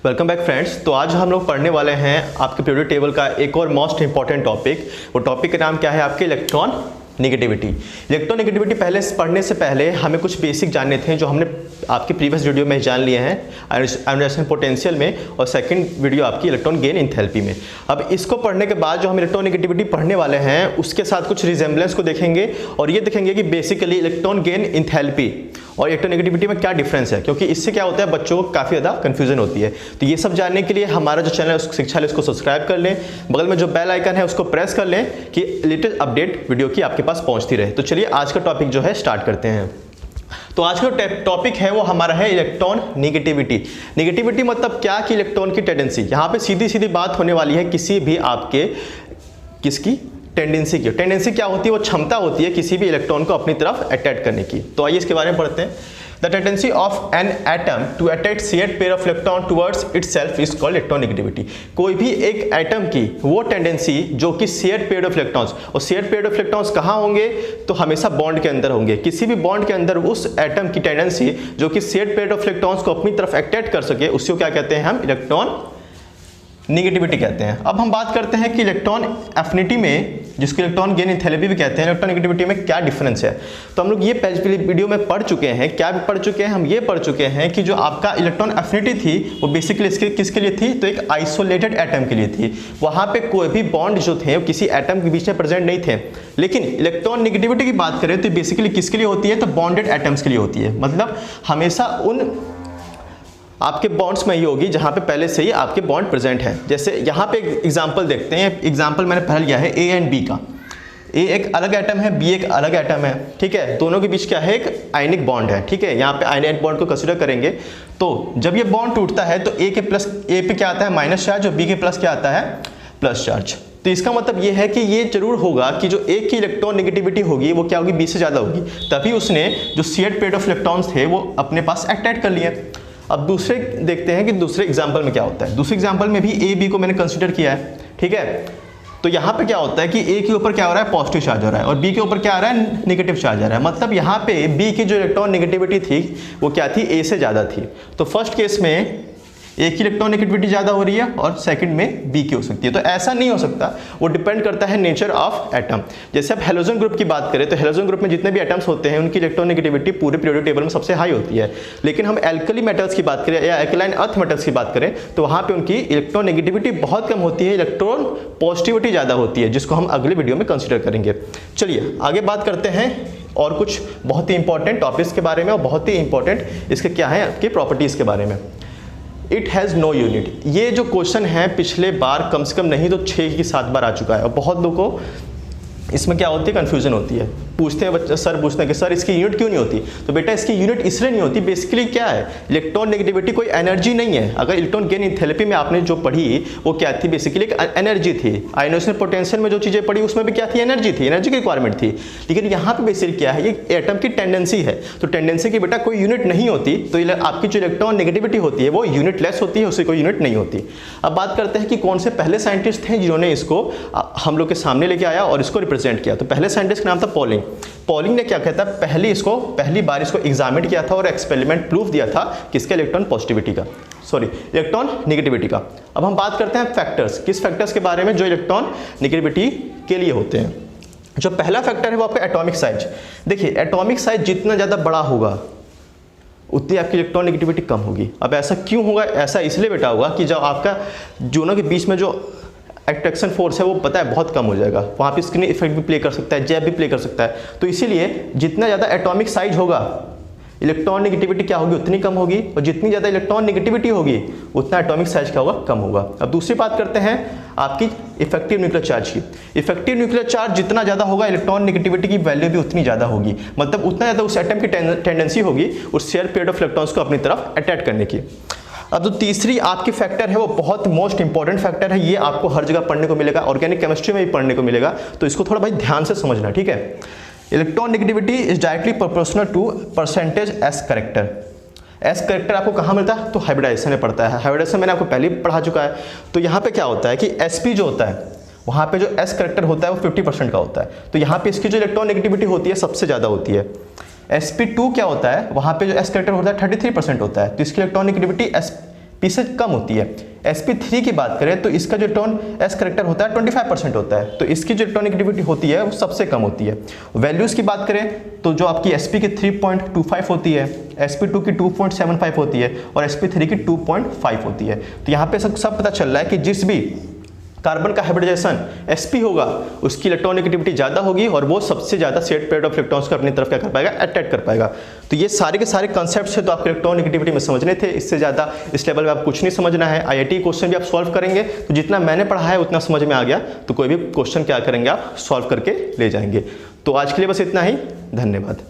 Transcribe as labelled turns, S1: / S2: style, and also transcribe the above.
S1: Welcome back friends. तो आज हम लोग पढ़ने वाले हैं आपके पीरियोडिक टेबल का एक और मोस्ट इंपॉर्टेंट टॉपिक। वो टॉपिक का नाम क्या है? आपके इलेक्ट्रॉन नेगेटिविटी। इलेक्ट्रॉन नेगेटिविटी पढ़ने से पहले हमें कुछ बेसिक जानने थे जो हमने आपके प्रीवियस वीडियो में जान लिए हैं आयोनाइजेशन पोटेंशियल में, और सेकंड वीडियो आपकी इलेक्ट्रॉन गेन एंथैल्पी में। अब इसको पढ़ने के बाद जो हम इलेक्ट्रॉन नेगेटिविटी पढ़ने वाले हैं उसके साथ कुछ रिजेंबलेंस को देखेंगे और ये देखेंगे कि बेसिकली इलेक्ट्रॉन गेन एंथैल्पी और इलेक्ट्रॉन नेगेटिविटी में क्या डिफरेंस है, क्योंकि इससे क्या होता है बच्चों को काफ़ी ज़्यादा कंफ्यूजन होती है। तो ये सब जानने के लिए हमारा जो चैनल है शिक्षा उसको सब्सक्राइब कर लें, बगल में जो बेल आइकन है उसको प्रेस कर लें कि लेटेस्ट अपडेट वीडियो की आपके पास पहुंचती रहे। तो चलिए आज का टॉपिक जो है स्टार्ट करते हैं। तो आज का टॉपिक है वो हमारा है इलेक्ट्रॉन नेगेटिविटी। नेगेटिविटी मतलब क्या कि इलेक्ट्रॉन की टेंडेंसी। यहाँ पे सीधी सीधी बात होने वाली है किसी भी आपके किसकी टेंडेंसी की। टेंडेंसी क्या होती है? वो क्षमता होती है किसी भी इलेक्ट्रॉन को अपनी तरफ अट्रैक्ट करने की। तो आइए इसके बारे में पढ़ते हैं। The tendency of an atom to attract shared pair of electron towards itself is called electron negativity. कोई भी एक एटम की वो टेंडेंसी जो कि शेयर्ड पेयर ऑफ इलेक्ट्रॉन्स, और शेयर्ड पेयर ऑफ इलेक्ट्रॉन्स कहाँ होंगे? तो हमेशा बॉन्ड के अंदर होंगे। किसी भी बॉन्ड के अंदर उस एटम की टेंडेंसी जो कि शेयर्ड पेयर ऑफ इलेक्ट्रॉन्स को अपनी तरफ अट्रैक्ट कर सके उसको क्या कहते हैं? हम इलेक्ट्रॉन नेगेटिविटी कहते हैं। अब हम बात करते हैं कि इलेक्ट्रॉन एफिनिटी में, जिसको इलेक्ट्रॉन गेन एंथैल्पी भी कहते हैं, इलेक्ट्रॉन नेगेटिविटी में क्या डिफरेंस है। तो हम लोग ये पहले वीडियो में पढ़ चुके हैं। क्या पढ़ चुके हैं? हम ये पढ़ चुके हैं कि जो आपका इलेक्ट्रॉन एफिनिटी थी वो बेसिकली किसके लिए थी? तो एक आइसोलेटेड एटम के लिए थी। वहाँ पे कोई भी बॉन्ड जो थे वो किसी एटम के बीच में प्रेजेंट नहीं थे। लेकिन इलेक्ट्रॉन नेगेटिविटी की बात करें तो बेसिकली किसके लिए होती है? तो बॉन्डेड एटम्स के लिए होती है। मतलब हमेशा उन आपके बॉन्ड्स में ही होगी जहां पे पहले से ही आपके बॉन्ड प्रेजेंट है। जैसे यहां पे एक एग्जांपल देखते हैं। एग्जांपल मैंने पहले लिया है ए एंड बी का। ए एक अलग एटम है, बी एक अलग एटम है, ठीक है। दोनों के बीच क्या है? एक आयनिक बॉन्ड है, ठीक है। यहाँ पे आयनिक बॉन्ड को कंसीडर करेंगे तो जब ये बॉन्ड टूटता है तो ए पे क्या आता है? माइनस चार्ज, और बी के प्लस क्या आता है? Plus charge. तो इसका मतलब ये है कि ये जरूर होगा कि जो ए की इलेक्ट्रॉन नेगेटिविटी होगी वो क्या होगी? बी से ज़्यादा होगी। तभी उसने जो शेयर्ड पेयर ऑफ इलेक्ट्रॉन्स थे वो अपने पास अट्रैक्ट कर लिए। अब दूसरे देखते हैं कि दूसरे एग्जाम्पल में क्या होता है। दूसरे एग्जाम्पल में भी ए बी को मैंने कंसीडर किया है, ठीक है। तो यहाँ पे क्या होता है कि ए के ऊपर क्या हो रहा है? पॉजिटिव चार्ज हो रहा है, और बी के ऊपर क्या आ रहा है? नेगेटिव चार्ज आ रहा है। मतलब यहाँ पे बी की जो इलेक्ट्रॉन नेगेटिविटी थी वो क्या थी? ए से ज़्यादा थी। तो फर्स्ट केस में ए की इलेक्ट्रॉन नेगेटिविटी ज़्यादा हो रही है और सेकंड में बी की हो सकती है। तो ऐसा नहीं हो सकता, वो डिपेंड करता है नेचर ऑफ एटम। जैसे आप हेलोजन ग्रुप की बात करें तो हेलोजन ग्रुप में जितने भी एटम्स होते हैं उनकी इलेक्ट्रॉन नेगेटिविटी पूरे पीरियोडिक टेबल में सबसे हाई होती है। लेकिन हम एल्कली मेटल्स की बात करें या एल्कलाइन अर्थ मेटल्स की बात करें तो वहाँ पर उनकी इलेक्ट्रॉन नेगेटिविटी बहुत कम होती है, इलेक्ट्रॉन पॉजिटिविटी ज़्यादा होती है, जिसको हम अगले वीडियो में कंसिडर करेंगे। चलिए आगे बात करते हैं और कुछ बहुत ही इंपॉर्टेंट टॉपिक्स के बारे में, और बहुत ही इंपॉर्टेंट इसके क्या है आपकी प्रॉपर्टीज़ के बारे में। It has no unit. ये जो क्वेश्चन है पिछले बार कम से कम नहीं तो 6 की 7 बार आ चुका है, और बहुत लोगों को इसमें क्या होती है? कन्फ्यूजन होती है। पूछते हैं बच्चे, सर पूछते हैं कि सर इसकी यूनिट क्यों नहीं होती? तो बेटा इसकी यूनिट इसलिए नहीं होती, बेसिकली क्या है? इलेक्ट्रॉन नेगेटिविटी कोई एनर्जी नहीं है। अगर इलेक्ट्रॉन गेन एंथैल्पी में आपने जो पढ़ी वो क्या थी? बेसिकली एक एनर्जी थी। आयोनाइजेशन पोटेंशियल में जो चीज़ें पढ़ी उसमें भी क्या थी? एनर्जी थी, एनर्जी की रिक्वायरमेंट थी। लेकिन यहाँ पे बेसिकली क्या है? ये एटम की टेंडेंसी है। तो टेंडेंसी की बेटा कोई यूनिट नहीं होती, तो आपकी जो इलेक्ट्रॉन नेगेटिविटी होती है वो यूनिटलेस होती है, उसकी कोई यूनिट नहीं होती। अब बात करते हैं कि कौन से पहले साइंटिस्ट थे जिन्होंने इसको हम लोग के सामने लेके आया और इसको रिप्रेजेंट किया। तो पहले साइंटिस्ट का नाम था पॉलिंग। पॉलिंग ने क्या कहता है? पहली बार इसको एग्जामिन किया था और एक्सपेरिमेंट प्रूफ दिया था किसके? इलेक्ट्रॉन पॉजिटिविटी का, इलेक्ट्रॉन नेगेटिविटी का। अब हम बात करते हैं फैक्टर्स। किस फैक्टर्स के बारे में? जो इलेक्ट्रॉन नेगेटिविटी के लिए होते हैं। जो पहला फैक्टर है वो आपका एटॉमिक साइज। देखिए एटॉमिक साइज जितना ज़्यादा बड़ा होगा उतनी आपकी इलेक्ट्रॉन नेगेटिविटी कम होगी। अब ऐसा क्यों होगा? ऐसा इसलिए बेटा होगा कि जब आपका दोनों के बीच में जो अट्रैक्शन फोर्स है वो पता है बहुत कम हो जाएगा। वहाँ पे स्क्रीन इफेक्ट भी प्ले कर सकता है, जैब भी प्ले कर सकता है। तो इसीलिए जितना ज़्यादा एटॉमिक साइज होगा इलेक्ट्रॉन नेगेटिविटी क्या होगी? उतनी कम होगी, और जितनी ज़्यादा इलेक्ट्रॉन नेगेटिविटी होगी उतना एटॉमिक साइज क्या होगा? कम होगा। अब दूसरी बात करते हैं आपकी इफेक्टिव न्यूक्लियर चार्ज की। इफेक्टिव न्यूक्लियर चार्ज जितना ज़्यादा होगा इलेक्ट्रॉन नेगेटिविटी की वैल्यू भी उतनी ज़्यादा होगी। मतलब उतना ज़्यादा उस एटम की टेंडेंसी होगी उस शेयर पेयर ऑफ इलेक्ट्रॉन्स को अपनी तरफ अट्रैक्ट करने की। अब जो तीसरी आपकी फैक्टर है वो बहुत मोस्ट इंपॉर्टेंट फैक्टर है। ये आपको हर जगह पढ़ने को मिलेगा, ऑर्गेनिक केमिस्ट्री में भी पढ़ने को मिलेगा, तो इसको थोड़ा भाई ध्यान से समझना, ठीक है। Electron negativity is directly proportional to percentage s character. S character आपको कहाँ मिलता है? तो हाइब्रिडाइजेशन में पड़ता है। हाइब्रिडाइजेशन मैंने आपको पहले ही पढ़ा चुका है। तो यहाँ पे क्या होता है कि एसपी जो होता है वहाँ पे जो एस करेक्टर होता है वो 50% का होता है। तो यहाँ पे इसकी जो इलेक्ट्रॉन नेगेटिविटी होती है सबसे ज़्यादा होती है। sp2 क्या होता है? वहाँ पे जो एस करेक्टर होता है 33% होता है। तो इसकी इलेक्ट्रॉन नेगेटिविटी P से कम होती है। sp3 की बात करें तो इसका जो इलेक्ट्रॉन s करेक्टर होता है 25% होता है, तो इसकी जो इलेक्ट्रॉन नेगेटिविटी होती है वो सबसे कम होती है। वैल्यूज़ की बात करें तो जो आपकी sp की 3.25 होती है, sp2 की 2.75 होती है और sp3 की 2.5 होती है। तो यहाँ पे सब पता चल रहा है कि जिस भी कार्बन का हाइब्रिडाइजेशन sp होगा उसकी इलेक्ट्रॉन नेगेटिविटी ज़्यादा होगी और वो सबसे ज़्यादा शेयर्ड पेयर ऑफ इलेक्ट्रॉन्स को अपनी तरफ क्या कर पाएगा, अट्रैक्ट कर पाएगा। तो ये सारे के सारे कॉन्सेप्ट्स है तो आपको इलेक्ट्रॉन नेगेटिविटी में समझने थे, इससे ज़्यादा इस लेवल में आप कुछ नहीं समझना है। IIT क्वेश्चन भी आप सॉल्व करेंगे तो जितना मैंने पढ़ा है उतना समझ में आ गया, तो कोई भी क्वेश्चन क्या करेंगे आप सॉल्व करके ले जाएंगे। तो आज के लिए बस इतना ही, धन्यवाद।